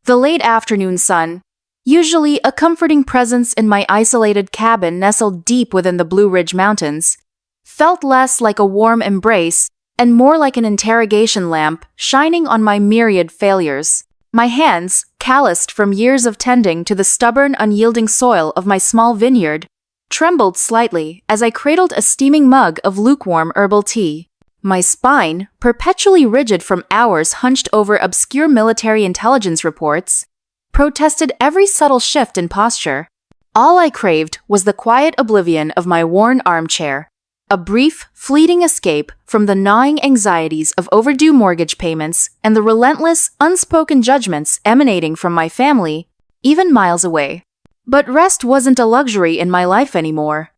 The late afternoon sun, usually a comforting presence in my isolated cabin nestled deep within the Blue Ridge Mountains, felt less like a warm embrace and more like an interrogation lamp shining on my myriad failures. My hands, calloused from years of tending to the stubborn, unyielding soil of my small vineyard, trembled slightly as I cradled a steaming mug of lukewarm herbal tea. My spine, perpetually rigid from hours hunched over obscure military intelligence reports, protested every subtle shift in posture. All I craved was the quiet oblivion of my worn armchair, a brief, fleeting escape from the gnawing anxieties of overdue mortgage payments and the relentless, unspoken judgments emanating from my family, even miles away. But rest wasn't a luxury in my life anymore.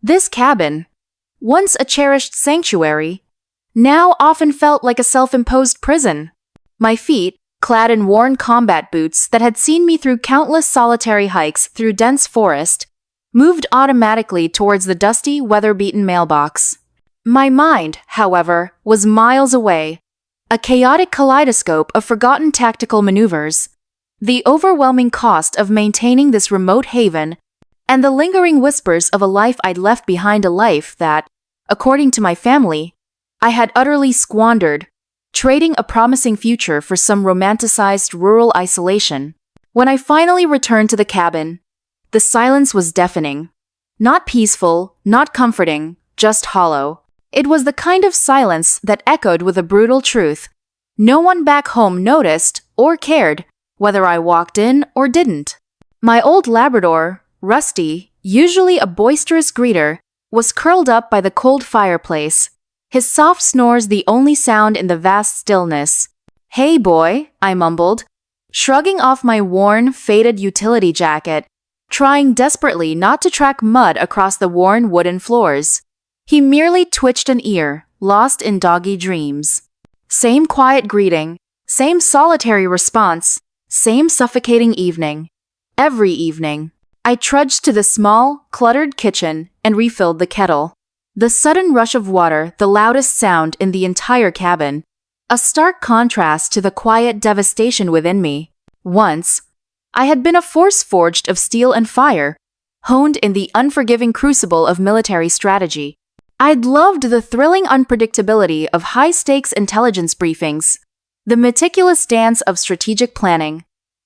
This cabin, once a cherished sanctuary, now often felt like a self-imposed prison. My feet, clad in worn combat boots that had seen me through countless solitary hikes through dense forest, moved automatically towards the dusty, weather-beaten mailbox. My mind, however, was miles away, a chaotic kaleidoscope of forgotten tactical maneuvers. The overwhelming cost of maintaining this remote haven, and the lingering whispers of a life I'd left behind, a life that, according to my family, I had utterly squandered, trading a promising future for some romanticized rural isolation. When I finally returned to the cabin, the silence was deafening. Not peaceful, not comforting, just hollow. It was the kind of silence that echoed with a brutal truth. No one back home noticed or cared whether I walked in or didn't. My old Labrador, Rusty, usually a boisterous greeter, was curled up by the cold fireplace, his soft snores the only sound in the vast stillness. "Hey, boy," I mumbled, shrugging off my worn, faded utility jacket, trying desperately not to track mud across the worn wooden floors. He merely twitched an ear, lost in doggy dreams. Same quiet greeting, same solitary response, same suffocating evening. Every evening, I trudged to the small, cluttered kitchen and refilled the kettle. The sudden rush of water, the loudest sound in the entire cabin, a stark contrast to the quiet devastation within me. Once, I had been a force forged of steel and fire, honed in the unforgiving crucible of military strategy. I'd loved the thrilling unpredictability of high-stakes intelligence briefings, the meticulous dance of strategic planning,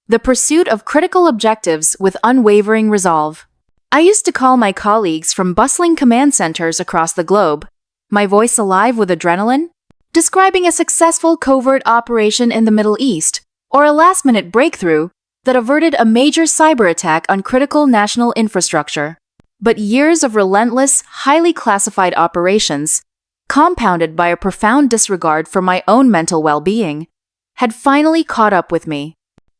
the pursuit of critical objectives with unwavering resolve. I used to call my colleagues from bustling command centers across the globe, my voice alive with adrenaline, describing a successful covert operation in the Middle East, or a last-minute breakthrough that averted a major cyber attack on critical national infrastructure. But years of relentless, highly classified operations, compounded by a profound disregard for my own mental well-being, had finally caught up with me.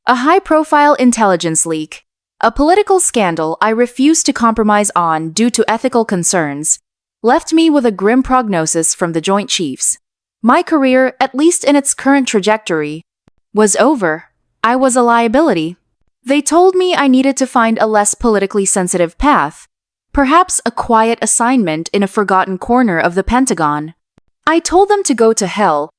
A high-profile intelligence leak, a political scandal I refused to compromise on due to ethical concerns, left me with a grim prognosis from the Joint Chiefs. My career, at least in its current trajectory, was over. I was a liability. They told me I needed to find a less politically sensitive path, perhaps a quiet assignment in a forgotten corner of the Pentagon. I told them to go to hell,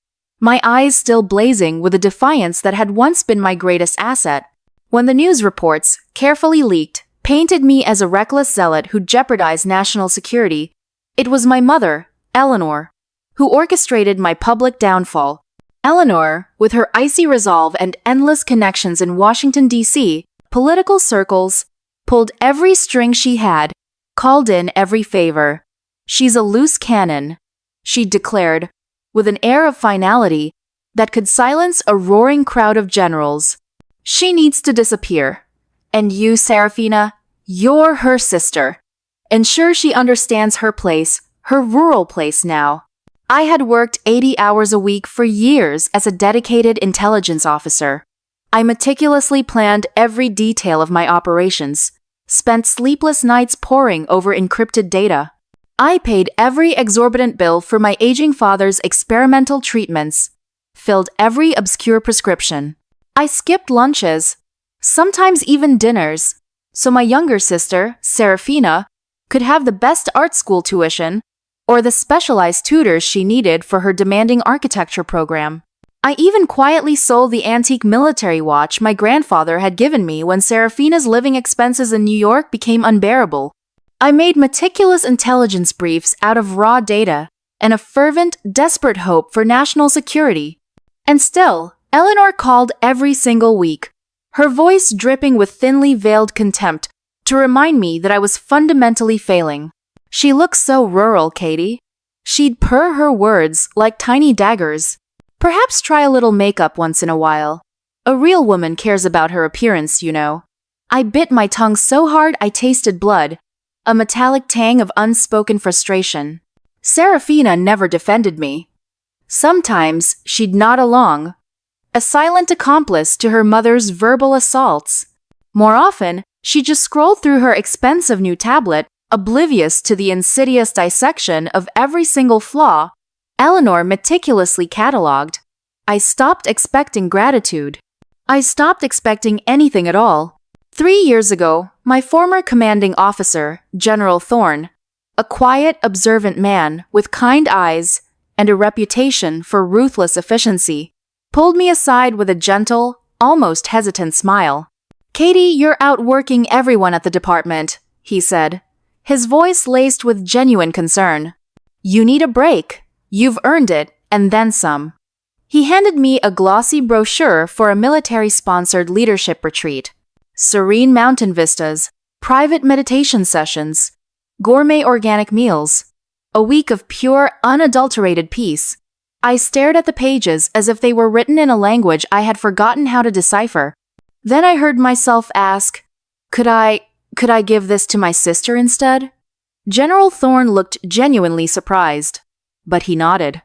my eyes still blazing with the defiance that had once been my greatest asset. When the news reports, carefully leaked, painted me as a reckless zealot who jeopardized national security, it was my mother, Eleanor, who orchestrated my public downfall. Eleanor, with her icy resolve and endless connections in Washington, D.C., political circles, pulled every string she had, called in every favor. "She's a loose cannon," she declared, with an air of finality that could silence a roaring crowd of generals. "She needs to disappear. And you, Serafina, you're her sister. Ensure she understands her place, her rural place now." I had worked 80 hours a week for years as a dedicated intelligence officer. I meticulously planned every detail of my operations, spent sleepless nights poring over encrypted data. I paid every exorbitant bill for my aging father's experimental treatments, filled every obscure prescription. I skipped lunches, sometimes even dinners, so my younger sister, Serafina, could have the best art school tuition or the specialized tutors she needed for her demanding architecture program. I even quietly sold the antique military watch my grandfather had given me when Serafina's living expenses in New York became unbearable. I made meticulous intelligence briefs out of raw data and a fervent, desperate hope for national security. And still, Eleanor called every single week, her voice dripping with thinly veiled contempt to remind me that I was fundamentally failing. She looks so rural, Katie. She'd purr her words like tiny daggers. Perhaps try a little makeup once in a while. A real woman cares about her appearance, you know. I bit my tongue so hard I tasted blood, a metallic tang of unspoken frustration. Serafina never defended me. Sometimes she'd nod along, a silent accomplice to her mother's verbal assaults. More often, she just scrolled through her expensive new tablet, oblivious to the insidious dissection of every single flaw Eleanor meticulously catalogued. I stopped expecting gratitude. I stopped expecting anything at all. 3 years ago, my former commanding officer, General Thorne, a quiet, observant man with kind eyes and a reputation for ruthless efficiency, pulled me aside with a gentle, almost hesitant smile. "Katie, you're outworking everyone at the department," he said, his voice laced with genuine concern. "You need a break. You've earned it, and then some." He handed me a glossy brochure for a military-sponsored leadership retreat. Serene mountain vistas, private meditation sessions, gourmet organic meals, a week of pure, unadulterated peace. I stared at the pages as if they were written in a language I had forgotten how to decipher. Then I heard myself ask, Could I give this to my sister instead? General Thorne looked genuinely surprised, but he nodded.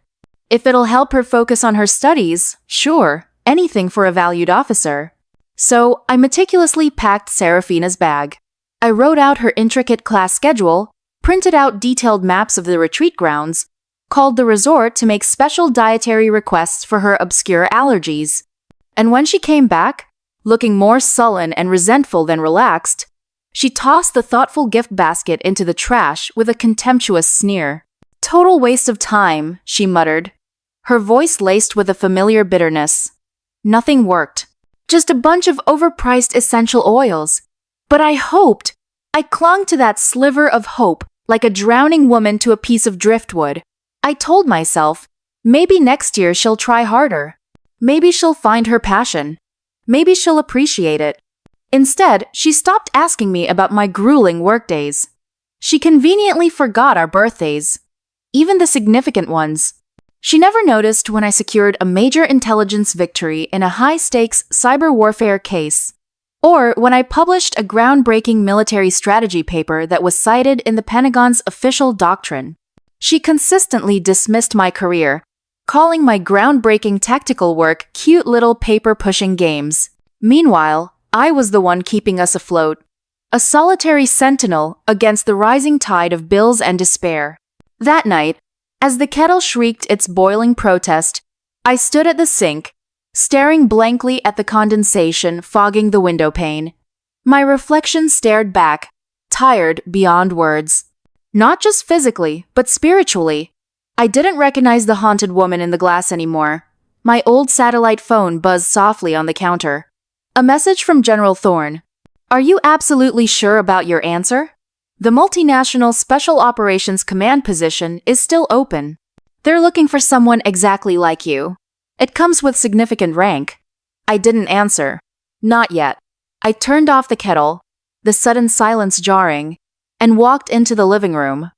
If it'll help her focus on her studies, sure, anything for a valued officer. So I meticulously packed Serafina's bag. I wrote out her intricate class schedule, printed out detailed maps of the retreat grounds, called the resort to make special dietary requests for her obscure allergies. And when she came back, looking more sullen and resentful than relaxed, she tossed the thoughtful gift basket into the trash with a contemptuous sneer. "Total waste of time," she muttered, her voice laced with a familiar bitterness. Nothing worked. Just a bunch of overpriced essential oils. But I hoped. I clung to that sliver of hope like a drowning woman to a piece of driftwood. I told myself, maybe next year she'll try harder. Maybe she'll find her passion. Maybe she'll appreciate it. Instead, she stopped asking me about my grueling workdays. She conveniently forgot our birthdays, even the significant ones. She never noticed when I secured a major intelligence victory in a high-stakes cyber warfare case, or when I published a groundbreaking military strategy paper that was cited in the Pentagon's official doctrine. She consistently dismissed my career, calling my groundbreaking tactical work cute little paper-pushing games. Meanwhile, I was the one keeping us afloat, a solitary sentinel against the rising tide of bills and despair. That night, as the kettle shrieked its boiling protest, I stood at the sink, staring blankly at the condensation fogging the window pane. My reflection stared back, tired beyond words. Not just physically, but spiritually. I didn't recognize the haunted woman in the glass anymore. My old satellite phone buzzed softly on the counter. A message from General Thorne. "Are you absolutely sure about your answer? The multinational Special Operations Command position is still open. They're looking for someone exactly like you. It comes with significant rank." I didn't answer. Not yet. I turned off the kettle, the sudden silence jarring, and walked into the living room.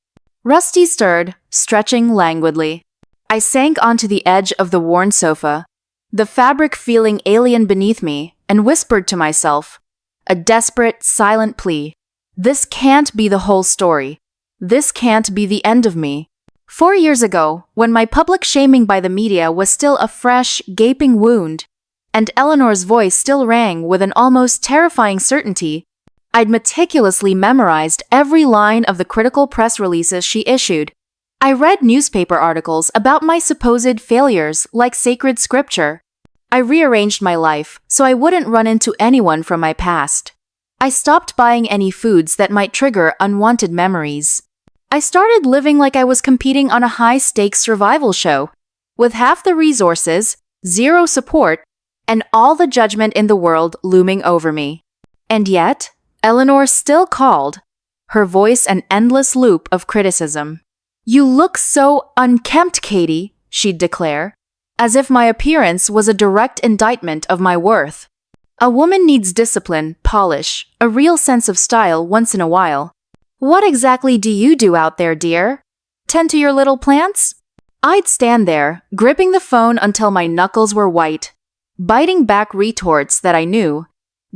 Rusty stirred, stretching languidly. I sank onto the edge of the worn sofa, the fabric feeling alien beneath me, and whispered to myself, a desperate, silent plea. This can't be the whole story. This can't be the end of me. 4 years ago, when my public shaming by the media was still a fresh, gaping wound, and Eleanor's voice still rang with an almost terrifying certainty, I'd meticulously memorized every line of the critical press releases she issued. I read newspaper articles about my supposed failures like sacred scripture. I rearranged my life so I wouldn't run into anyone from my past. I stopped buying any foods that might trigger unwanted memories. I started living like I was competing on a high-stakes survival show, with half the resources, zero support, and all the judgment in the world looming over me. And yet, Eleanor still called, her voice an endless loop of criticism. "You look so unkempt, Katie," she'd declare, as if my appearance was a direct indictment of my worth. A woman needs discipline, polish, a real sense of style once in a while. "What exactly do you do out there, dear? Tend to your little plants?" I'd stand there, gripping the phone until my knuckles were white, biting back retorts that I knew,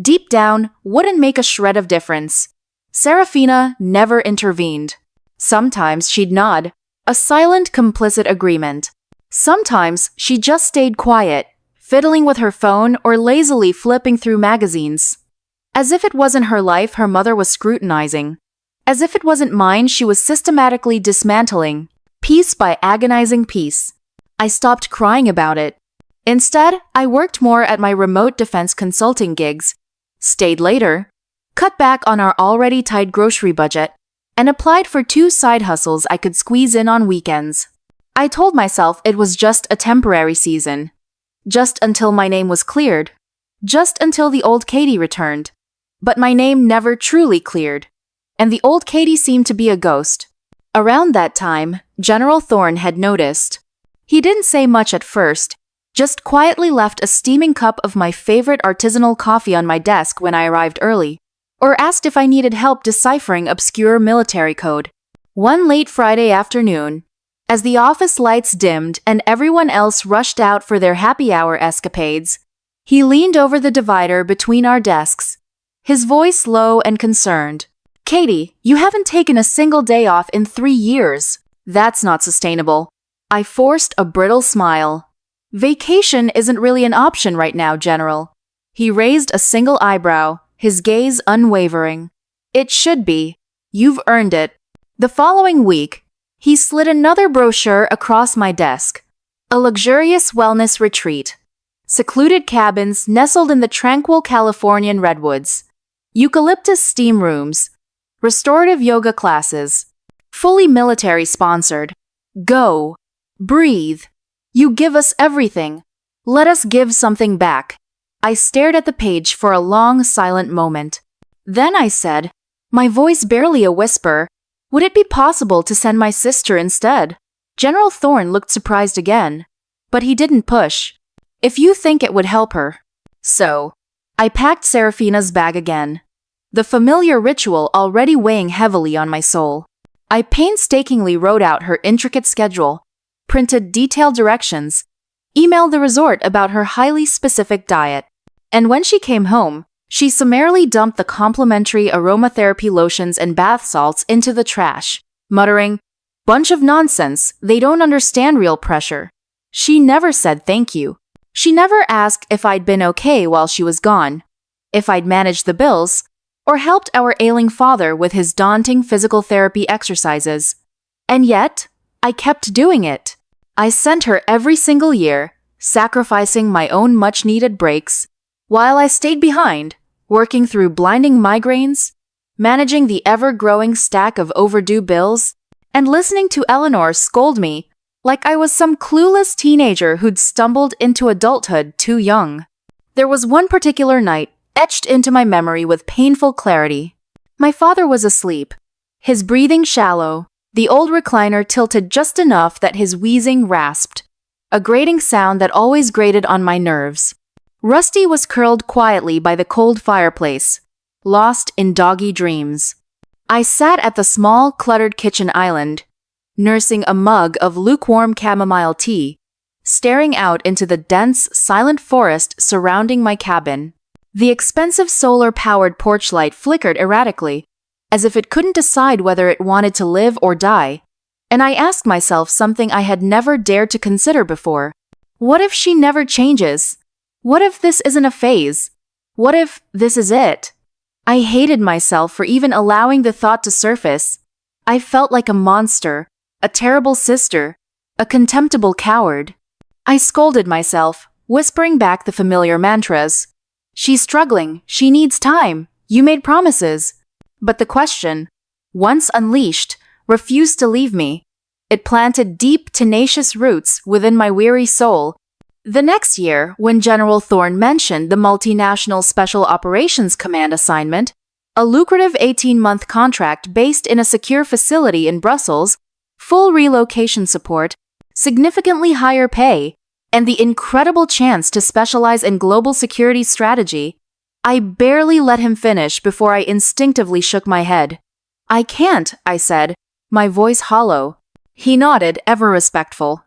deep down, wouldn't make a shred of difference. Serafina never intervened. Sometimes she'd nod, a silent complicit agreement. Sometimes she just stayed quiet, fiddling with her phone or lazily flipping through magazines. As if it wasn't her life her mother was scrutinizing. As if it wasn't mine she was systematically dismantling, piece by agonizing piece. I stopped crying about it. Instead, I worked more at my remote defense consulting gigs, stayed later, cut back on our already tight grocery budget, and applied for 2 side hustles I could squeeze in on weekends. I told myself it was just a temporary season. Just until my name was cleared. Just until the old Katie returned. But my name never truly cleared. And the old Katie seemed to be a ghost. Around that time, General Thorne had noticed. He didn't say much at first, just quietly left a steaming cup of my favorite artisanal coffee on my desk when I arrived early, or asked if I needed help deciphering obscure military code. One late Friday afternoon, as the office lights dimmed and everyone else rushed out for their happy hour escapades, he leaned over the divider between our desks, his voice low and concerned. "Katie, you haven't taken a single day off in 3 years. That's not sustainable." I forced a brittle smile. "Vacation isn't really an option right now, General." He raised a single eyebrow, his gaze unwavering. "It should be. You've earned it." The following week, he slid another brochure across my desk. A luxurious wellness retreat. Secluded cabins nestled in the tranquil Californian redwoods. Eucalyptus steam rooms. Restorative yoga classes. Fully military sponsored. Go. Breathe. You give us everything. Let us give something back. I stared at the page for a long, silent moment. Then I said, my voice barely a whisper, "Would it be possible to send my sister instead?" General Thorne looked surprised again, but he didn't push. "If you think it would help her." So, I packed Serafina's bag again. The familiar ritual already weighing heavily on my soul. I painstakingly wrote out her intricate schedule, printed detailed directions, emailed the resort about her highly specific diet. And when she came home, she summarily dumped the complimentary aromatherapy lotions and bath salts into the trash, muttering, "Bunch of nonsense, they don't understand real pressure." She never said thank you. She never asked if I'd been okay while she was gone, if I'd managed the bills, or helped our ailing father with his daunting physical therapy exercises. And yet, I kept doing it. I sent her every single year, sacrificing my own much-needed breaks, while I stayed behind, working through blinding migraines, managing the ever-growing stack of overdue bills, and listening to Eleanor scold me like I was some clueless teenager who'd stumbled into adulthood too young. There was one particular night, etched into my memory with painful clarity. My father was asleep, his breathing shallow, the old recliner tilted just enough that his wheezing rasped, a grating sound that always grated on my nerves. Rusty was curled quietly by the cold fireplace, lost in doggy dreams. I sat at the small, cluttered kitchen island, nursing a mug of lukewarm chamomile tea, staring out into the dense, silent forest surrounding my cabin. The expensive solar-powered porch light flickered erratically, as if it couldn't decide whether it wanted to live or die, and I asked myself something I had never dared to consider before. What if she never changes? What if this isn't a phase? What if this is it? I hated myself for even allowing the thought to surface. I felt like a monster, a terrible sister, a contemptible coward. I scolded myself, whispering back the familiar mantras. She's struggling, she needs time, you made promises. But the question, once unleashed, refused to leave me. It planted deep, tenacious roots within my weary soul, The next year, when General Thorne mentioned the Multinational Special Operations Command assignment, a lucrative 18-month contract based in a secure facility in Brussels, full relocation support, significantly higher pay, and the incredible chance to specialize in global security strategy, I barely let him finish before I instinctively shook my head. "I can't," I said, my voice hollow. He nodded, ever respectful.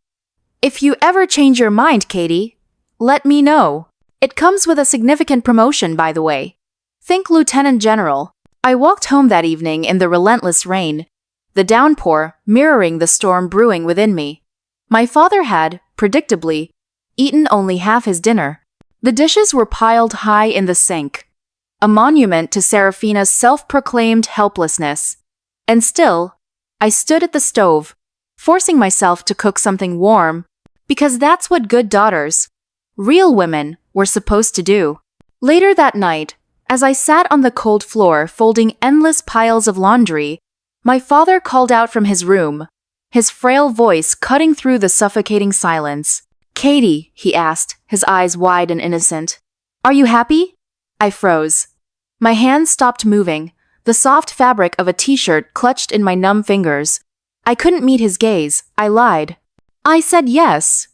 "If you ever change your mind, Katie, let me know. It comes with a significant promotion, by the way. Think Lieutenant General." I walked home that evening in the relentless rain, the downpour mirroring the storm brewing within me. My father had, predictably, eaten only half his dinner. The dishes were piled high in the sink, a monument to Serafina's self-proclaimed helplessness. And still, I stood at the stove, forcing myself to cook something warm, because that's what good daughters, real women, were supposed to do. Later that night, as I sat on the cold floor folding endless piles of laundry, my father called out from his room, his frail voice cutting through the suffocating silence. "Katie," he asked, his eyes wide and innocent. "Are you happy?" I froze. My hands stopped moving, the soft fabric of a t-shirt clutched in my numb fingers. I couldn't meet his gaze. I lied. I said yes,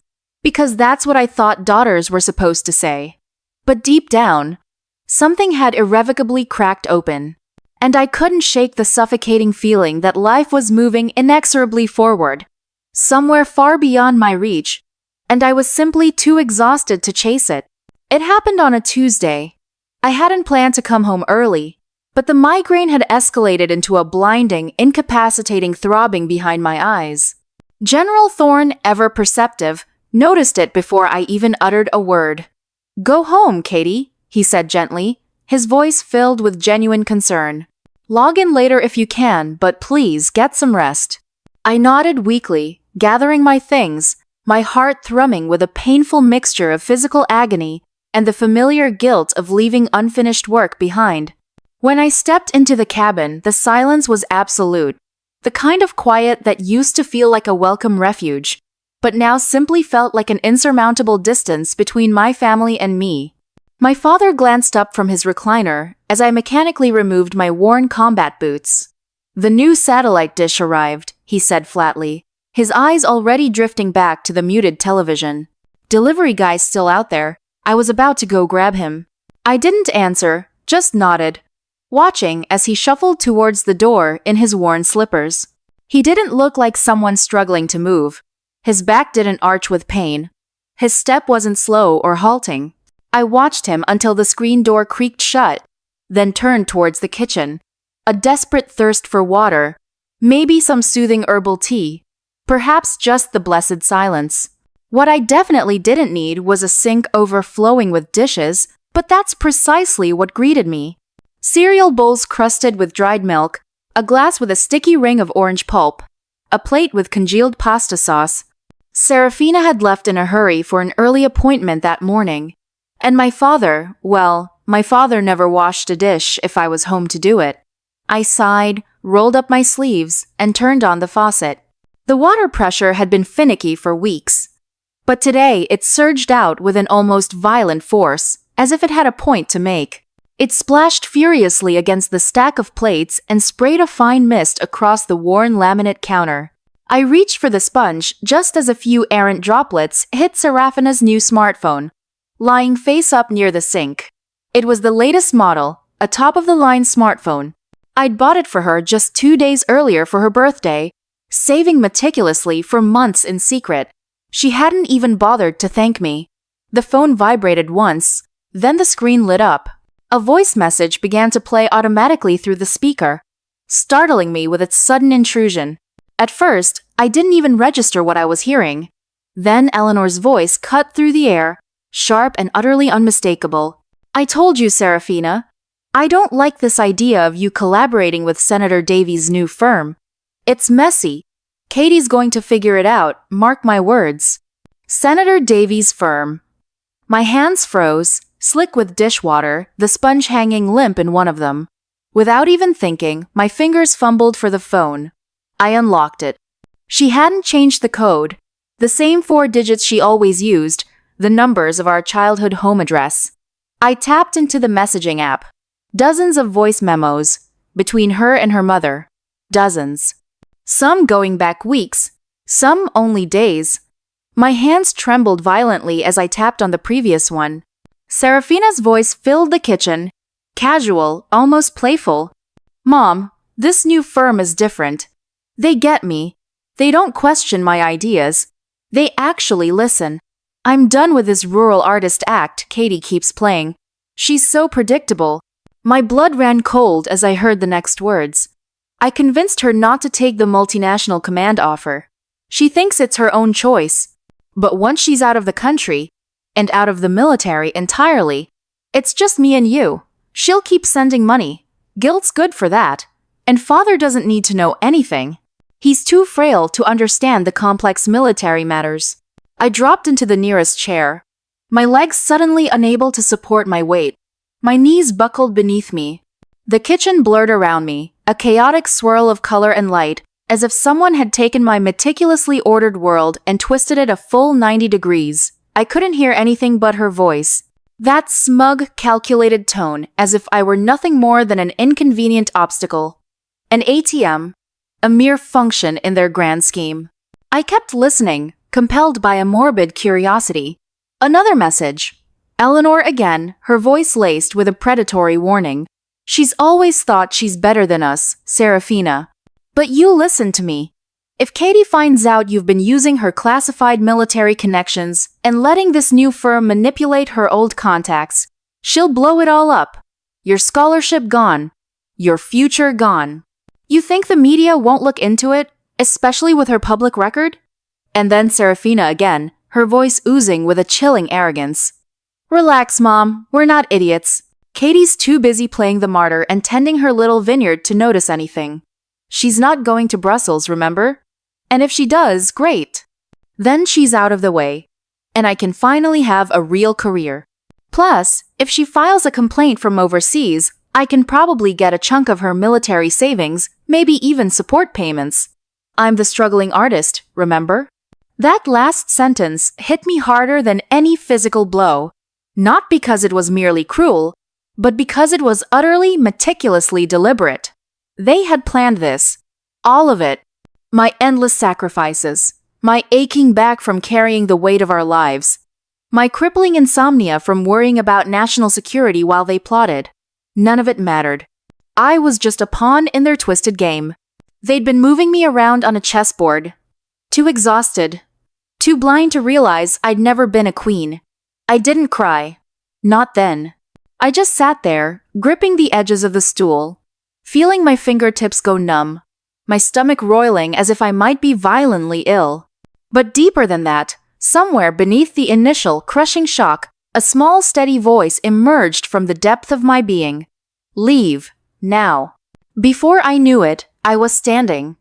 because that's what I thought daughters were supposed to say. But deep down, something had irrevocably cracked open, and I couldn't shake the suffocating feeling that life was moving inexorably forward, somewhere far beyond my reach, and I was simply too exhausted to chase it. It happened on a Tuesday. I hadn't planned to come home early, but the migraine had escalated into a blinding, incapacitating throbbing behind my eyes. General Thorne, ever perceptive, noticed it before I even uttered a word. "Go home, Katie," he said gently, his voice filled with genuine concern. "Log in later if you can, but please get some rest." I nodded weakly, gathering my things, my heart thrumming with a painful mixture of physical agony and the familiar guilt of leaving unfinished work behind. When I stepped into the cabin, the silence was absolute, the kind of quiet that used to feel like a welcome refuge, but now simply felt like an insurmountable distance between my family and me. My father glanced up from his recliner as I mechanically removed my worn combat boots. "The new satellite dish arrived," he said flatly, his eyes already drifting back to the muted television. "Delivery guy's still out there. I was about to go grab him." I didn't answer, just nodded, watching as he shuffled towards the door in his worn slippers. He didn't look like someone struggling to move. His back didn't arch with pain. His step wasn't slow or halting. I watched him until the screen door creaked shut, then turned towards the kitchen. A desperate thirst for water, maybe some soothing herbal tea, perhaps just the blessed silence. What I definitely didn't need was a sink overflowing with dishes, but that's precisely what greeted me. Cereal bowls crusted with dried milk, a glass with a sticky ring of orange pulp, a plate with congealed pasta sauce. Serafina had left in a hurry for an early appointment that morning, and my father never washed a dish if I was home to do it. I sighed, rolled up my sleeves, and turned on the faucet. The water pressure had been finicky for weeks, but today it surged out with an almost violent force, as if it had a point to make. It splashed furiously against the stack of plates and sprayed a fine mist across the worn laminate counter. I reached for the sponge just as a few errant droplets hit Serafina's new smartphone, lying face up near the sink. It was the latest model, a top-of-the-line smartphone. I'd bought it for her just 2 days earlier for her birthday, saving meticulously for months in secret. She hadn't even bothered to thank me. The phone vibrated once, then the screen lit up. A voice message began to play automatically through the speaker, startling me with its sudden intrusion. At first, I didn't even register what I was hearing. Then Eleanor's voice cut through the air, sharp and utterly unmistakable. "I told you, Serafina. I don't like this idea of you collaborating with Senator Davies' new firm. It's messy. Katie's going to figure it out, mark my words." Senator Davies' firm. My hands froze, slick with dishwater, the sponge hanging limp in one of them. Without even thinking, my fingers fumbled for the phone. I unlocked it. She hadn't changed the code. The same 4 digits she always used, the numbers of our childhood home address. I tapped into the messaging app. Dozens of voice memos, between her and her mother. Dozens. Some going back weeks, some only days. My hands trembled violently as I tapped on the previous one. Serafina's voice filled the kitchen, casual, almost playful. Mom, this new firm is different. They get me. They don't question my ideas. They actually listen. I'm done with this rural artist act Katie keeps playing. She's so predictable. My blood ran cold as I heard the next words. I convinced her not to take the multinational command offer. She thinks it's her own choice. But once she's out of the country, and out of the military entirely, it's just me and you. She'll keep sending money. Guilt's good for that. And father doesn't need to know anything. He's too frail to understand the complex military matters. I dropped into the nearest chair, my legs suddenly unable to support my weight. My knees buckled beneath me. The kitchen blurred around me, a chaotic swirl of color and light, as if someone had taken my meticulously ordered world and twisted it a full 90 degrees. I couldn't hear anything but her voice. That smug, calculated tone, as if I were nothing more than an inconvenient obstacle. An ATM, a mere function in their grand scheme. I kept listening, compelled by a morbid curiosity. Another message. Eleanor again, her voice laced with a predatory warning. She's always thought she's better than us, Serafina. But you listen to me. If Katie finds out you've been using her classified military connections and letting this new firm manipulate her old contacts, she'll blow it all up. Your scholarship gone. Your future gone. You think the media won't look into it, especially with her public record? And then Serafina again, her voice oozing with a chilling arrogance. Relax, Mom. We're not idiots. Katie's too busy playing the martyr and tending her little vineyard to notice anything. She's not going to Brussels, remember? And if she does, great. Then she's out of the way. And I can finally have a real career. Plus, if she files a complaint from overseas, I can probably get a chunk of her military savings, maybe even support payments. I'm the struggling artist, remember? That last sentence hit me harder than any physical blow. Not because it was merely cruel, but because it was utterly, meticulously deliberate. They had planned this. All of it. My endless sacrifices. My aching back from carrying the weight of our lives. My crippling insomnia from worrying about national security while they plotted. None of it mattered. I was just a pawn in their twisted game. They'd been moving me around on a chessboard. Too exhausted. Too blind to realize I'd never been a queen. I didn't cry. Not then. I just sat there, gripping the edges of the stool, feeling my fingertips go numb, my stomach roiling as if I might be violently ill. But deeper than that, somewhere beneath the initial crushing shock, a small steady voice emerged from the depth of my being. Leave, now. Before I knew it, I was standing.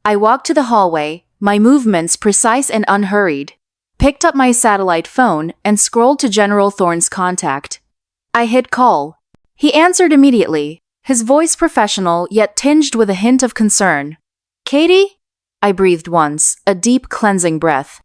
I walked to the hallway, my movements precise and unhurried, picked up my satellite phone and scrolled to General Thorne's contact. I hit call. He answered immediately, his voice professional yet tinged with a hint of concern. Katie? I breathed once, a deep cleansing breath.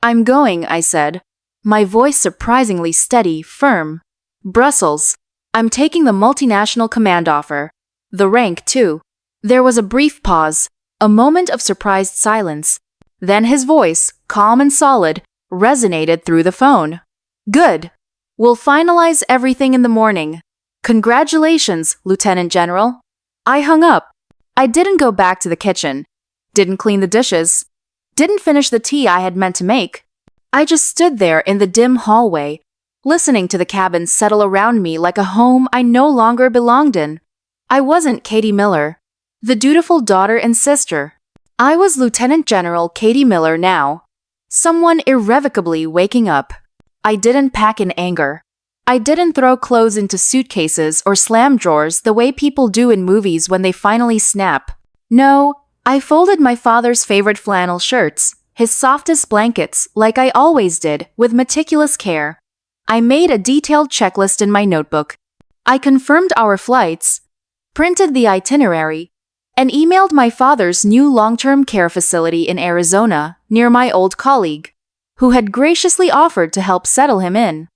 I'm going, I said, my voice surprisingly steady, firm. Brussels. I'm taking the multinational command offer. The rank, too. There was a brief pause, a moment of surprised silence. Then his voice, calm and solid, resonated through the phone. Good. We'll finalize everything in the morning. Congratulations, Lieutenant General. I hung up. I didn't go back to the kitchen. Didn't clean the dishes. Didn't finish the tea I had meant to make. I just stood there in the dim hallway, listening to the cabin settle around me like a home I no longer belonged in. I wasn't Katie Miller, the dutiful daughter and sister. I was Lieutenant General Katie Miller now. Someone irrevocably waking up. I didn't pack in anger. I didn't throw clothes into suitcases or slam drawers the way people do in movies when they finally snap. No, I folded my father's favorite flannel shirts, his softest blankets, like I always did, with meticulous care. I made a detailed checklist in my notebook. I confirmed our flights, printed the itinerary, and emailed my father's new long-term care facility in Arizona, near my old colleague. who had graciously offered to help settle him in.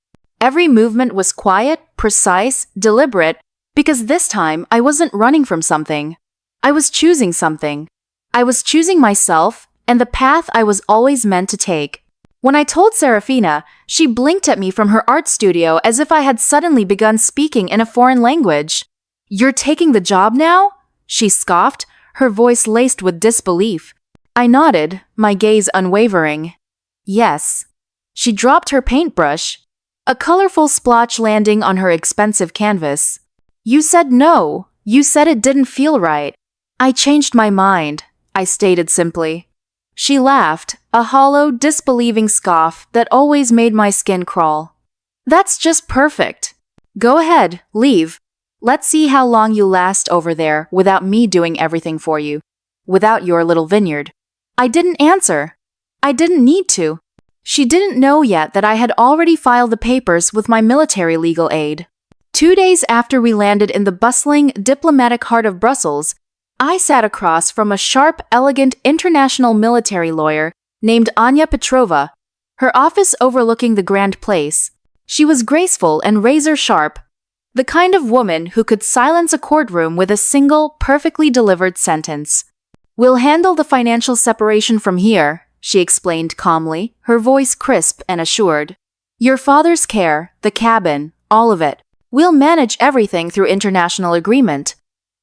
Every movement was quiet, precise, deliberate, because this time I wasn't running from something. I was choosing something. I was choosing myself and the path I was always meant to take. When I told Serafina, she blinked at me from her art studio as if I had suddenly begun speaking in a foreign language. "You're taking the job now?" she scoffed, her voice laced with disbelief. I nodded, my gaze unwavering. "Yes." She dropped her paintbrush, a colorful splotch landing on her expensive canvas. "You said no. You said it didn't feel right." "I changed my mind," I stated simply. She laughed, a hollow, disbelieving scoff that always made my skin crawl. "That's just perfect. Go ahead, leave. Let's see how long you last over there without me doing everything for you. Without your little vineyard." I didn't answer. I didn't need to. She didn't know yet that I had already filed the papers with my military legal aid. 2 days after we landed in the bustling, diplomatic heart of Brussels, I sat across from a sharp, elegant international military lawyer named Anya Petrova, her office overlooking the Grand Place. She was graceful and razor-sharp, the kind of woman who could silence a courtroom with a single, perfectly delivered sentence. "We'll handle the financial separation from here," she explained calmly, her voice crisp and assured. "Your father's care, the cabin, all of it. We'll manage everything through international agreement.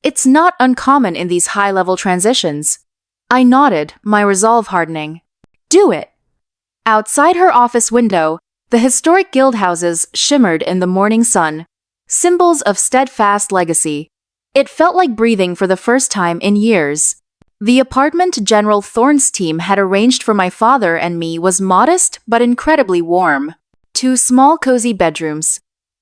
It's not uncommon in these high-level transitions." I nodded, my resolve hardening. "Do it." Outside her office window, the historic guild houses shimmered in the morning sun, symbols of steadfast legacy. It felt like breathing for the first time in years. The apartment General Thorne's team had arranged for my father and me was modest but incredibly warm. 2 small cozy bedrooms,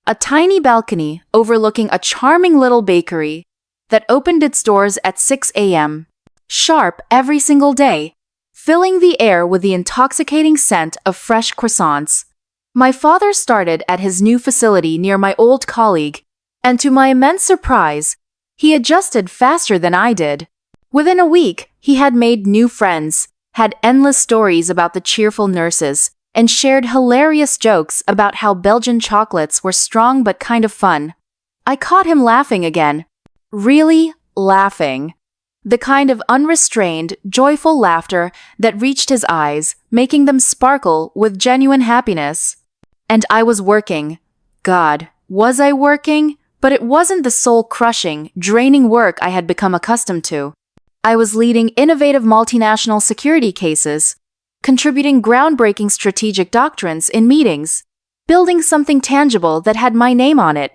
a tiny balcony overlooking a charming little bakery that opened its doors at 6 a.m., sharp every single day, filling the air with the intoxicating scent of fresh croissants. My father started at his new facility near my old colleague, and to my immense surprise, he adjusted faster than I did. Within a week, he had made new friends, had endless stories about the cheerful nurses, and shared hilarious jokes about how Belgian chocolates were strong but kind of fun. I caught him laughing again. Really laughing. The kind of unrestrained, joyful laughter that reached his eyes, making them sparkle with genuine happiness. And I was working. God, was I working? But it wasn't the soul-crushing, draining work I had become accustomed to. I was leading innovative multinational security cases, contributing groundbreaking strategic doctrines in meetings, building something tangible that had my name on it,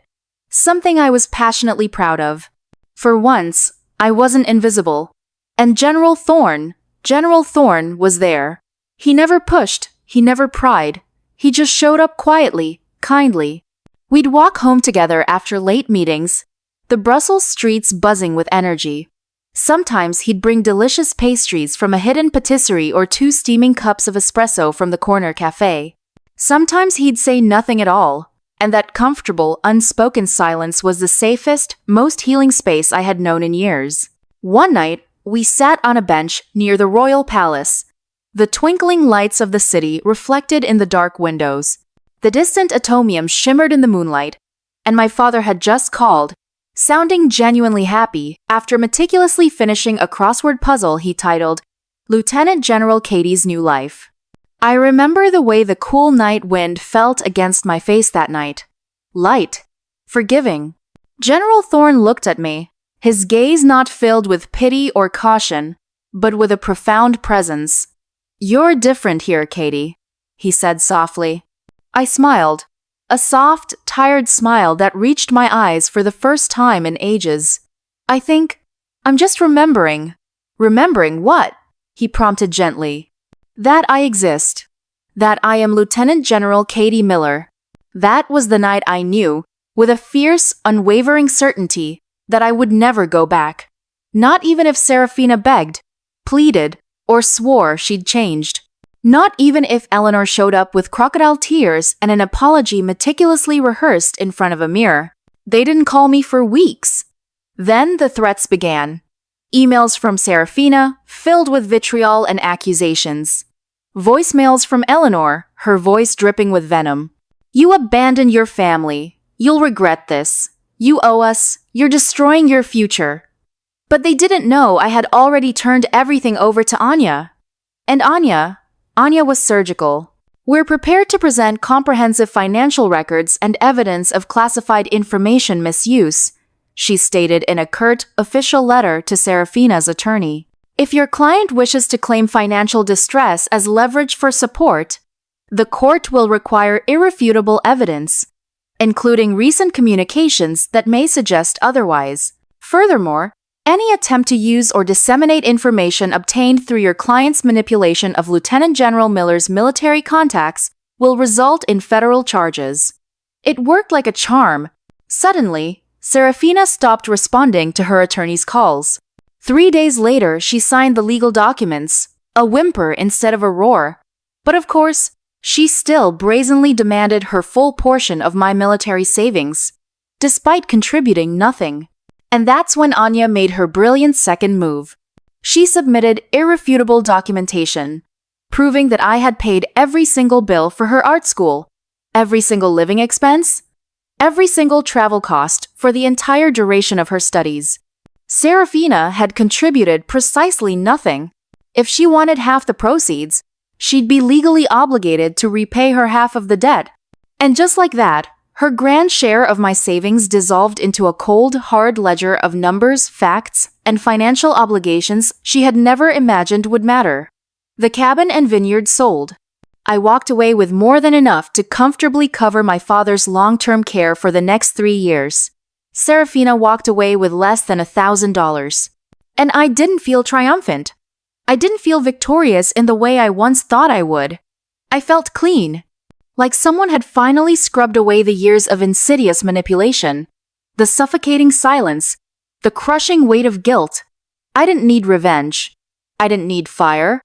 something I was passionately proud of. For once, I wasn't invisible. And General Thorne was there. He never pushed, he never pried. He just showed up quietly, kindly. We'd walk home together after late meetings, the Brussels streets buzzing with energy. Sometimes he'd bring delicious pastries from a hidden patisserie or 2 steaming cups of espresso from the corner cafe. Sometimes he'd say nothing at all, and that comfortable, unspoken silence was the safest, most healing space I had known in years. One night, we sat on a bench near the Royal Palace, the twinkling lights of the city reflected in the dark windows. The distant atomium shimmered in the moonlight, and my father had just called, sounding genuinely happy after meticulously finishing a crossword puzzle he titled Lieutenant General Katie's New Life. I remember the way the cool night wind felt against my face that night. Light. Forgiving. General Thorne looked at me, his gaze not filled with pity or caution, but with a profound presence. "You're different here, Katie," he said softly. I smiled. A soft, tired smile that reached my eyes for the first time in ages. "I think I'm just remembering." "Remembering what?" he prompted gently. "That I exist. That I am Lieutenant General Katie Miller." That was the night I knew, with a fierce, unwavering certainty, that I would never go back. Not even if Serafina begged, pleaded, or swore she'd changed. Not even if Eleanor showed up with crocodile tears and an apology meticulously rehearsed in front of a mirror. They didn't call me for weeks. Then the threats began. Emails from Serafina, filled with vitriol and accusations. Voicemails from Eleanor, her voice dripping with venom. You abandoned your family. You'll regret this. You owe us. You're destroying your future. But they didn't know I had already turned everything over to Anya. And Anya was surgical. We're prepared to present comprehensive financial records and evidence of classified information misuse, she stated in a curt, official letter to Serafina's attorney. If your client wishes to claim financial distress as leverage for support, the court will require irrefutable evidence, including recent communications that may suggest otherwise. Furthermore, any attempt to use or disseminate information obtained through your client's manipulation of Lieutenant General Miller's military contacts will result in federal charges. It worked like a charm. Suddenly, Serafina stopped responding to her attorney's calls. 3 days later, she signed the legal documents, a whimper instead of a roar. But of course, she still brazenly demanded her full portion of my military savings, despite contributing nothing. And that's when Anya made her brilliant second move. She submitted irrefutable documentation, proving that I had paid every single bill for her art school, every single living expense, every single travel cost for the entire duration of her studies. Serafina had contributed precisely nothing. If she wanted half the proceeds, she'd be legally obligated to repay her half of the debt. And just like that, her grand share of my savings dissolved into a cold, hard ledger of numbers, facts, and financial obligations she had never imagined would matter. The cabin and vineyard sold. I walked away with more than enough to comfortably cover my father's long-term care for the next 3 years. Serafina walked away with less than $1,000. And I didn't feel triumphant. I didn't feel victorious in the way I once thought I would. I felt clean. Like someone had finally scrubbed away the years of insidious manipulation, the suffocating silence, the crushing weight of guilt. I didn't need revenge. I didn't need fire.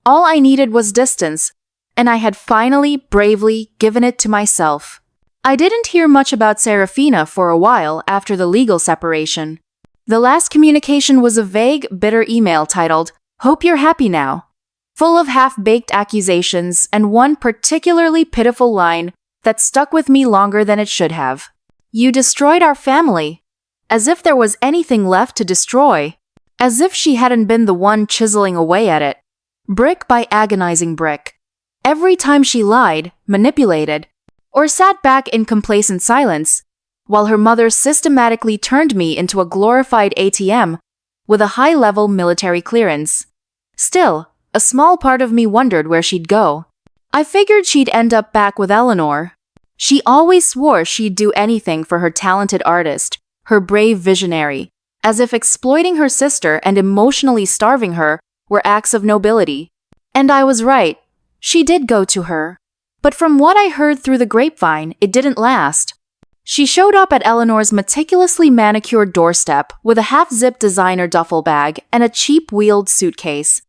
All I needed was distance, and I had finally, bravely given it to myself. I didn't hear much about Serafina for a while after the legal separation. The last communication was a vague, bitter email titled, "Hope you're happy now," full of half-baked accusations and one particularly pitiful line that stuck with me longer than it should have. You destroyed our family. As if there was anything left to destroy. As if she hadn't been the one chiseling away at it. Brick by agonizing brick. Every time she lied, manipulated, or sat back in complacent silence, while her mother systematically turned me into a glorified ATM with a high-level military clearance. Still, a small part of me wondered where she'd go. I figured she'd end up back with Eleanor. She always swore she'd do anything for her talented artist, her brave visionary, as if exploiting her sister and emotionally starving her were acts of nobility. And I was right. She did go to her. But from what I heard through the grapevine, it didn't last. She showed up at Eleanor's meticulously manicured doorstep with a half-zipped designer duffel bag and a cheap-wheeled suitcase.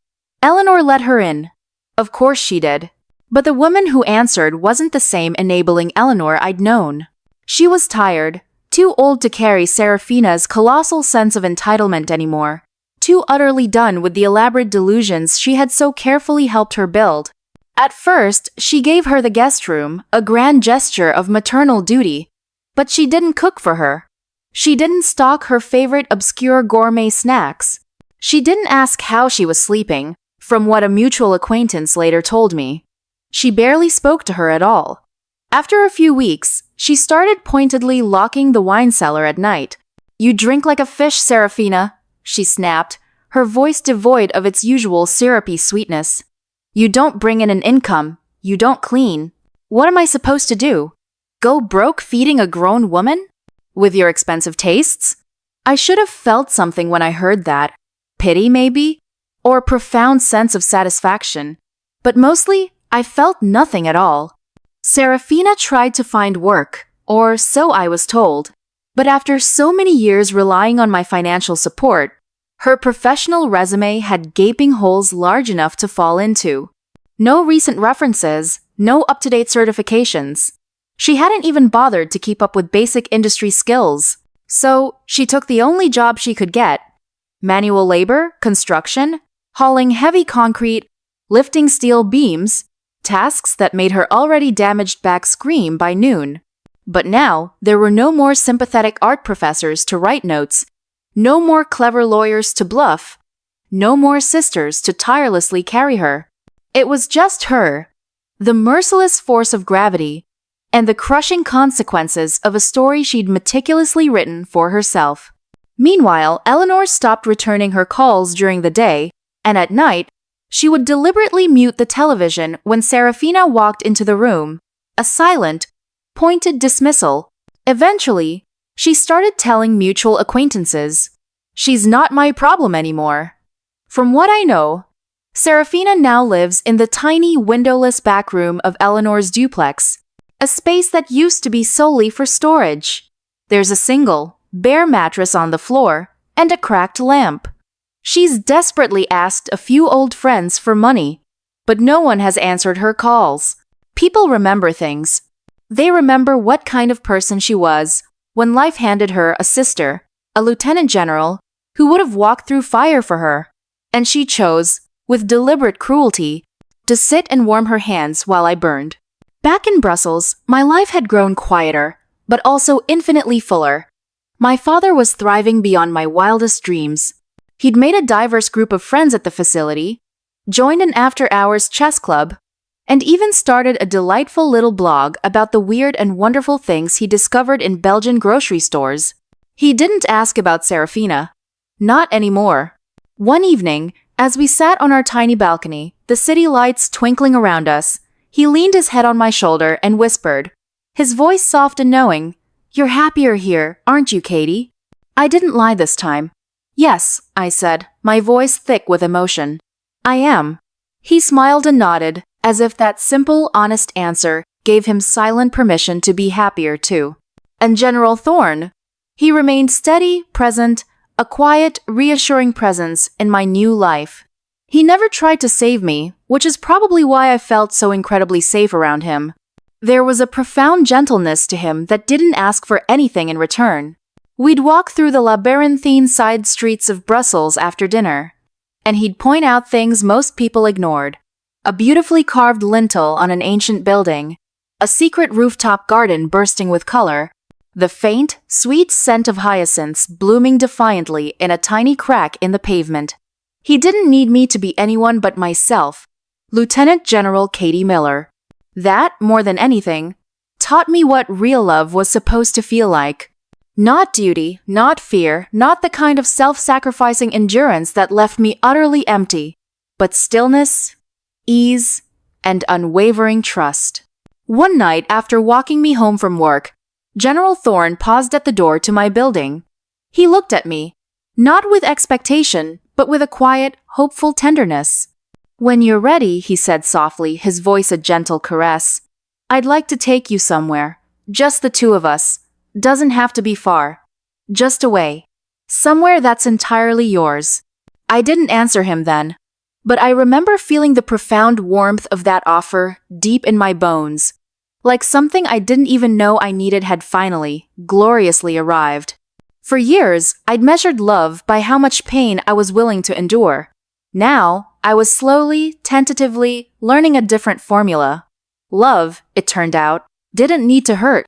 Eleanor let her in. Of course she did. But the woman who answered wasn't the same enabling Eleanor I'd known. She was tired, too old to carry Serafina's colossal sense of entitlement anymore, too utterly done with the elaborate delusions she had so carefully helped her build. At first, she gave her the guest room, a grand gesture of maternal duty, but she didn't cook for her. She didn't stock her favorite obscure gourmet snacks. She didn't ask how she was sleeping, from what a mutual acquaintance later told me. She barely spoke to her at all. After a few weeks, she started pointedly locking the wine cellar at night. "You drink like a fish, Serafina," she snapped, her voice devoid of its usual syrupy sweetness. "You don't bring in an income. You don't clean. What am I supposed to do? Go broke feeding a grown woman? With your expensive tastes?" I should have felt something when I heard that. Pity, maybe? Or a profound sense of satisfaction. But mostly, I felt nothing at all. Serafina tried to find work, or so I was told. But after so many years relying on my financial support, her professional resume had gaping holes large enough to fall into. No recent references, no up-to-date certifications. She hadn't even bothered to keep up with basic industry skills. So, she took the only job she could get. Manual labor, construction, hauling heavy concrete, lifting steel beams, tasks that made her already damaged back scream by noon. But now, there were no more sympathetic art professors to write notes, no more clever lawyers to bluff, no more sisters to tirelessly carry her. It was just her, the merciless force of gravity, and the crushing consequences of a story she'd meticulously written for herself. Meanwhile, Eleanor stopped returning her calls during the day, and at night, she would deliberately mute the television when Serafina walked into the room, a silent, pointed dismissal. Eventually, she started telling mutual acquaintances, "She's not my problem anymore." From what I know, Serafina now lives in the tiny windowless back room of Eleanor's duplex, a space that used to be solely for storage. There's a single, bare mattress on the floor and a cracked lamp. She's desperately asked a few old friends for money, but no one has answered her calls. People remember things. They remember what kind of person she was when life handed her a sister, a lieutenant general, who would have walked through fire for her, and she chose, with deliberate cruelty, to sit and warm her hands while I burned. Back in Brussels, my life had grown quieter, but also infinitely fuller. My father was thriving beyond my wildest dreams. He'd made a diverse group of friends at the facility, joined an after-hours chess club, and even started a delightful little blog about the weird and wonderful things he discovered in Belgian grocery stores. He didn't ask about Serafina. Not anymore. One evening, as we sat on our tiny balcony, the city lights twinkling around us, he leaned his head on my shoulder and whispered, his voice soft and knowing, "You're happier here, aren't you, Katie?" I didn't lie this time. "Yes," I said, my voice thick with emotion. "I am." He smiled and nodded, as if that simple, honest answer gave him silent permission to be happier too. And General Thorne? He remained steady, present, a quiet, reassuring presence in my new life. He never tried to save me, which is probably why I felt so incredibly safe around him. There was a profound gentleness to him that didn't ask for anything in return. We'd walk through the labyrinthine side streets of Brussels after dinner, and he'd point out things most people ignored. A beautifully carved lintel on an ancient building, a secret rooftop garden bursting with color, the faint, sweet scent of hyacinths blooming defiantly in a tiny crack in the pavement. He didn't need me to be anyone but myself, Lieutenant General Katie Miller. That, more than anything, taught me what real love was supposed to feel like. Not duty, not fear, not the kind of self-sacrificing endurance that left me utterly empty, but stillness, ease, and unwavering trust. One night after walking me home from work, General Thorne paused at the door to my building. He looked at me, not with expectation, but with a quiet, hopeful tenderness. "When you're ready," he said softly, his voice a gentle caress, "I'd like to take you somewhere. Just the two of us. Doesn't have to be far. Just away. Somewhere that's entirely yours." I didn't answer him then, but I remember feeling the profound warmth of that offer deep in my bones, like something I didn't even know I needed had finally, gloriously arrived. For years, I'd measured love by how much pain I was willing to endure. Now, I was slowly, tentatively, learning a different formula. Love, it turned out, didn't need to hurt.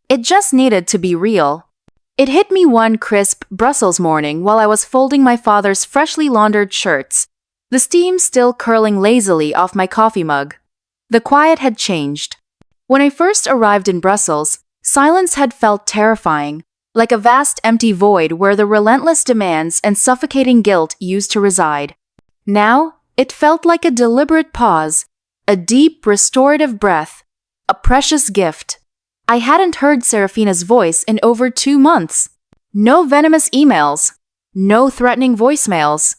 It just needed to be real. It hit me one crisp Brussels morning while I was folding my father's freshly laundered shirts, the steam still curling lazily off my coffee mug. The quiet had changed. When I first arrived in Brussels, silence had felt terrifying, like a vast empty void where the relentless demands and suffocating guilt used to reside. Now, it felt like a deliberate pause, a deep, restorative breath, a precious gift. I hadn't heard Serafina's voice in over 2 months. No venomous emails, no threatening voicemails,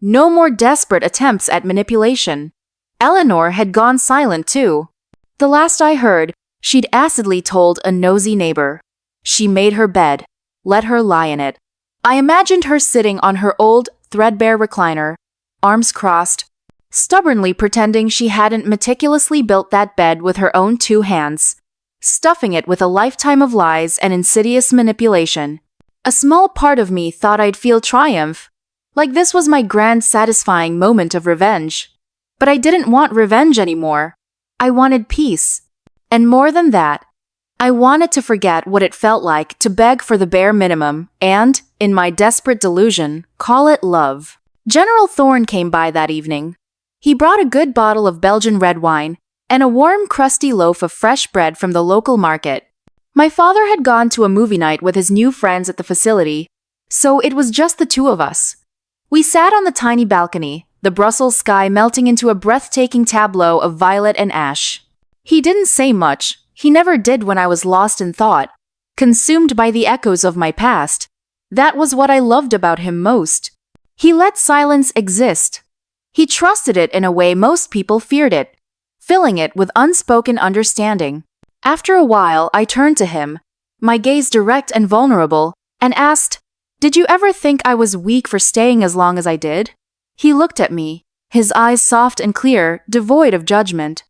no more desperate attempts at manipulation. Eleanor had gone silent too. The last I heard, she'd acidly told a nosy neighbor. She made her bed, let her lie in it. I imagined her sitting on her old, threadbare recliner, arms crossed, stubbornly pretending she hadn't meticulously built that bed with her own 2 hands, stuffing it with a lifetime of lies and insidious manipulation. A small part of me thought I'd feel triumph, like this was my grand satisfying moment of revenge. But I didn't want revenge anymore. I wanted peace. And more than that, I wanted to forget what it felt like to beg for the bare minimum and, in my desperate delusion, call it love. General Thorne came by that evening. He brought a good bottle of Belgian red wine and a warm, crusty loaf of fresh bread from the local market. My father had gone to a movie night with his new friends at the facility, so it was just the two of us. We sat on the tiny balcony, the Brussels sky melting into a breathtaking tableau of violet and ash. He didn't say much. He never did when I was lost in thought, consumed by the echoes of my past. That was what I loved about him most. He let silence exist. He trusted it in a way most people feared it, filling it with unspoken understanding. After a while, I turned to him, my gaze direct and vulnerable, and asked, "Did you ever think I was weak for staying as long as I did?" He looked at me, his eyes soft and clear, devoid of judgment.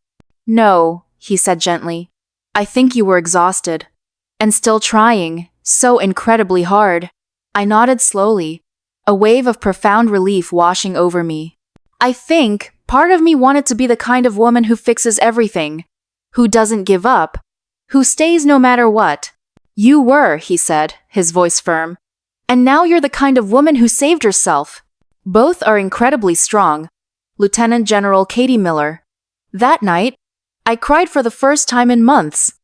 "No," he said gently. "I think you were exhausted. And still trying, so incredibly hard." I nodded slowly, a wave of profound relief washing over me. I think part of me wanted to be the kind of woman who fixes everything, who doesn't give up, who stays no matter what. "You were," he said, his voice firm. "And now you're the kind of woman who saved herself." Both are incredibly strong. Lieutenant General Katie Miller. That night, I cried for the first time in months.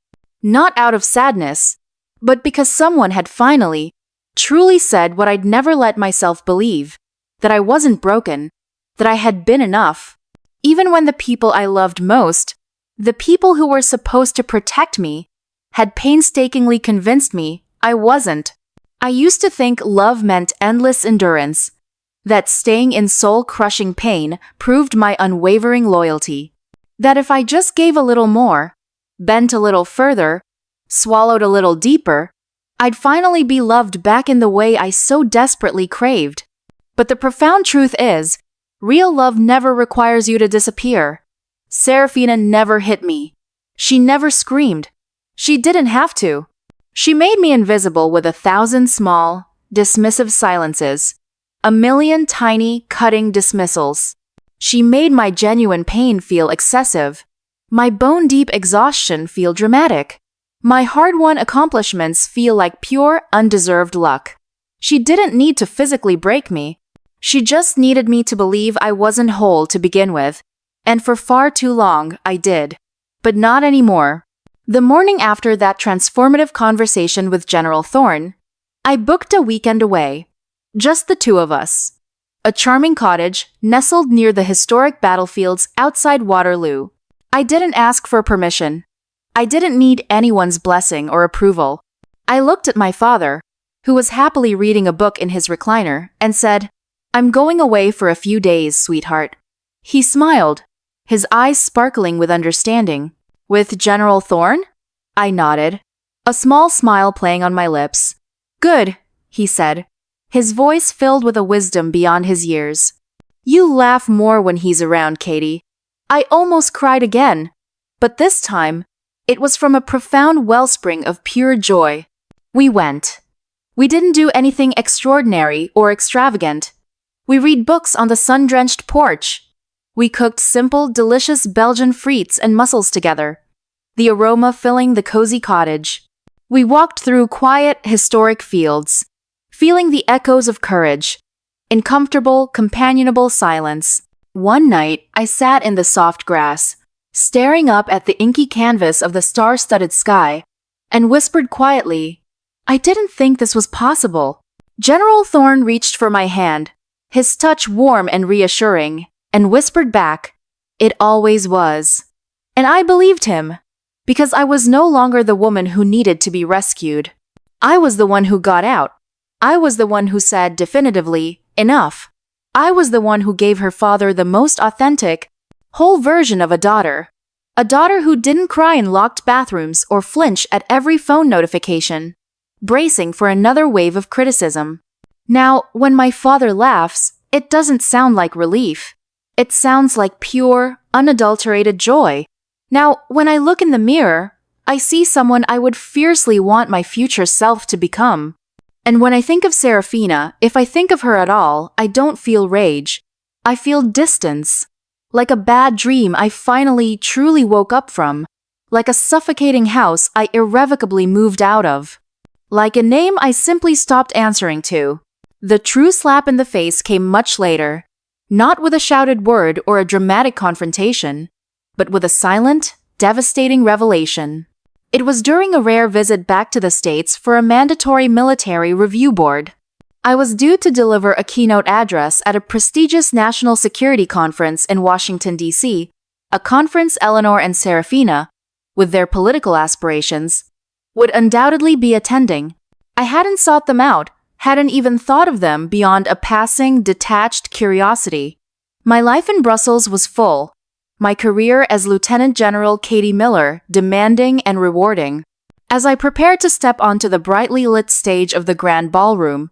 Not out of sadness, but because someone had finally, truly said what I'd never let myself believe, that I wasn't broken, that I had been enough. Even when the people I loved most, the people who were supposed to protect me, had painstakingly convinced me I wasn't. I used to think love meant endless endurance, that staying in soul-crushing pain proved my unwavering loyalty. That if I just gave a little more, bent a little further, swallowed a little deeper, I'd finally be loved back in the way I so desperately craved. But the profound truth is, real love never requires you to disappear. Serafina never hit me. She never screamed. She didn't have to. She made me invisible with 1,000 small, dismissive silences, 1,000,000 tiny, cutting dismissals. She made my genuine pain feel excessive, my bone-deep exhaustion feel dramatic, my hard-won accomplishments feel like pure, undeserved luck. She didn't need to physically break me. She just needed me to believe I wasn't whole to begin with, and for far too long, I did. But not anymore. The morning after that transformative conversation with General Thorne, I booked a weekend away. Just the two of us. A charming cottage nestled near the historic battlefields outside Waterloo. I didn't ask for permission. I didn't need anyone's blessing or approval. I looked at my father, who was happily reading a book in his recliner, and said, "I'm going away for a few days, sweetheart." He smiled, his eyes sparkling with understanding. "With General Thorne?" I nodded, a small smile playing on my lips. "Good," he said, his voice filled with a wisdom beyond his years. "You laugh more when he's around, Katie." I almost cried again, but this time, it was from a profound wellspring of pure joy. We went. We didn't do anything extraordinary or extravagant. We read books on the sun-drenched porch. We cooked simple, delicious Belgian frites and mussels together, the aroma filling the cozy cottage. We walked through quiet, historic fields, feeling the echoes of courage, in comfortable, companionable silence. One night, I sat in the soft grass, staring up at the inky canvas of the star-studded sky, and whispered quietly, "I didn't think this was possible." General Thorne reached for my hand, his touch warm and reassuring, and whispered back, "It always was." And I believed him, because I was no longer the woman who needed to be rescued. I was the one who got out. I was the one who said definitively, "Enough." I was the one who gave her father the most authentic, whole version of a daughter who didn't cry in locked bathrooms or flinch at every phone notification, bracing for another wave of criticism. Now, when my father laughs, it doesn't sound like relief. It sounds like pure, unadulterated joy. Now, when I look in the mirror, I see someone I would fiercely want my future self to become. And when I think of Serafina, if I think of her at all, I don't feel rage. I feel distance. Like a bad dream I finally truly woke up from. Like a suffocating house I irrevocably moved out of. Like a name I simply stopped answering to. The true slap in the face came much later. Not with a shouted word or a dramatic confrontation, but with a silent, devastating revelation. It was during a rare visit back to the States for a mandatory military review board. I was due to deliver a keynote address at a prestigious national security conference in Washington, D.C., a conference Eleanor and Serafina, with their political aspirations, would undoubtedly be attending. I hadn't sought them out, hadn't even thought of them beyond a passing, detached curiosity. My life in Brussels was full. My career as Lieutenant General Katie Miller demanding and rewarding. As I prepared to step onto the brightly lit stage of the grand ballroom,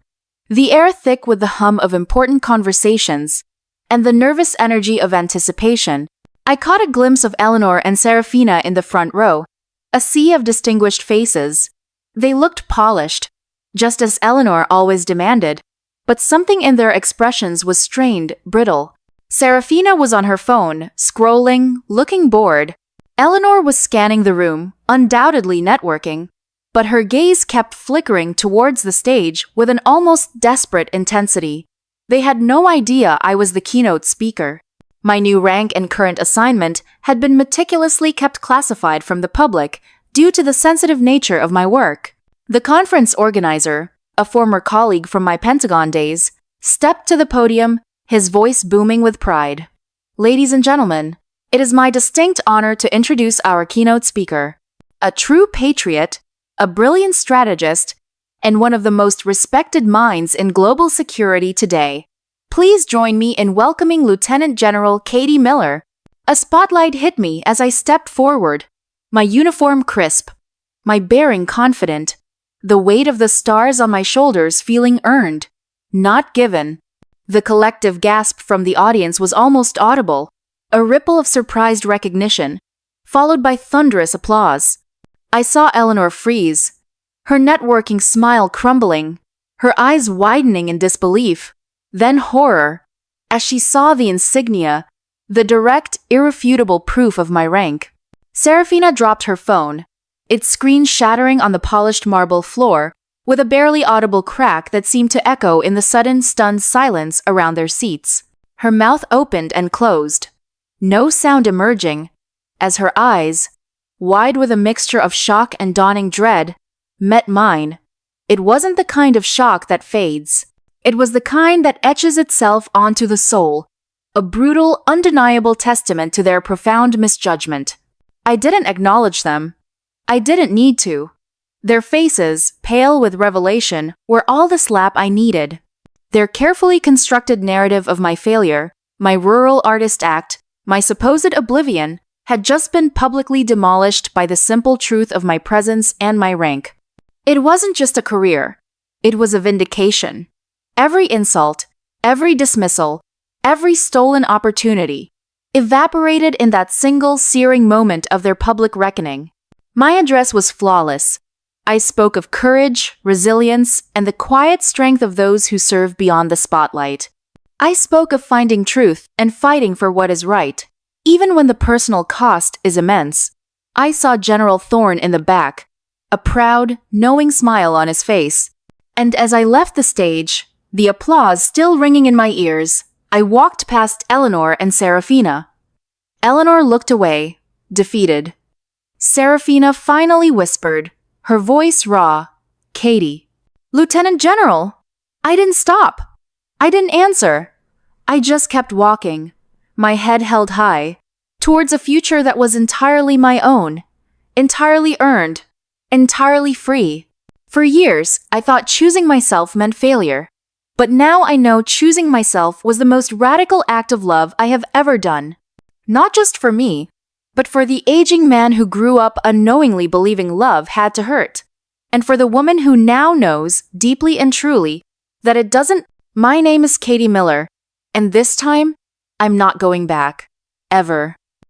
the air thick with the hum of important conversations and the nervous energy of anticipation, I caught a glimpse of Eleanor and Serafina in the front row, a sea of distinguished faces. They looked polished, just as Eleanor always demanded, but something in their expressions was strained, brittle. Serafina was on her phone, scrolling, looking bored. Eleanor was scanning the room, undoubtedly networking, but her gaze kept flickering towards the stage with an almost desperate intensity. They had no idea I was the keynote speaker. My new rank and current assignment had been meticulously kept classified from the public due to the sensitive nature of my work. The conference organizer, a former colleague from my Pentagon days, stepped to the podium, his voice booming with pride. Ladies and gentlemen, it is my distinct honor to introduce our keynote speaker, a true patriot, a brilliant strategist, and one of the most respected minds in global security today. Please join me in welcoming Lieutenant General Katie Miller. A spotlight hit me as I stepped forward, my uniform crisp, my bearing confident, the weight of the stars on my shoulders feeling earned, not given. The collective gasp from the audience was almost audible, a ripple of surprised recognition, followed by thunderous applause. I saw Eleanor freeze, her networking smile crumbling, her eyes widening in disbelief, then horror, as she saw the insignia, the direct, irrefutable proof of my rank. Serafina dropped her phone, its screen shattering on the polished marble floor, with a barely audible crack that seemed to echo in the sudden, stunned silence around their seats. Her mouth opened and closed, no sound emerging, as her eyes, wide with a mixture of shock and dawning dread, met mine. It wasn't the kind of shock that fades. It was the kind that etches itself onto the soul, a brutal, undeniable testament to their profound misjudgment. I didn't acknowledge them. I didn't need to. Their faces, pale with revelation, were all the slap I needed. Their carefully constructed narrative of my failure, my rural artist act, my supposed oblivion, had just been publicly demolished by the simple truth of my presence and my rank. It wasn't just a career. It was a vindication. Every insult, every dismissal, every stolen opportunity, evaporated in that single searing moment of their public reckoning. My address was flawless. I spoke of courage, resilience, and the quiet strength of those who serve beyond the spotlight. I spoke of finding truth and fighting for what is right, even when the personal cost is immense. I saw General Thorne in the back, a proud, knowing smile on his face. And as I left the stage, the applause still ringing in my ears, I walked past Eleanor and Serafina. Eleanor looked away, defeated. Serafina finally whispered, her voice raw, "Katie." "Lieutenant General!" I didn't stop. I didn't answer. I just kept walking, my head held high, towards a future that was entirely my own, entirely earned, entirely free. For years, I thought choosing myself meant failure. But now I know choosing myself was the most radical act of love I have ever done. Not just for me, but for the aging man who grew up unknowingly believing love had to hurt. And for the woman who now knows, deeply and truly, that it doesn't. My name is Katie Miller, and this time, I'm not going back. Ever.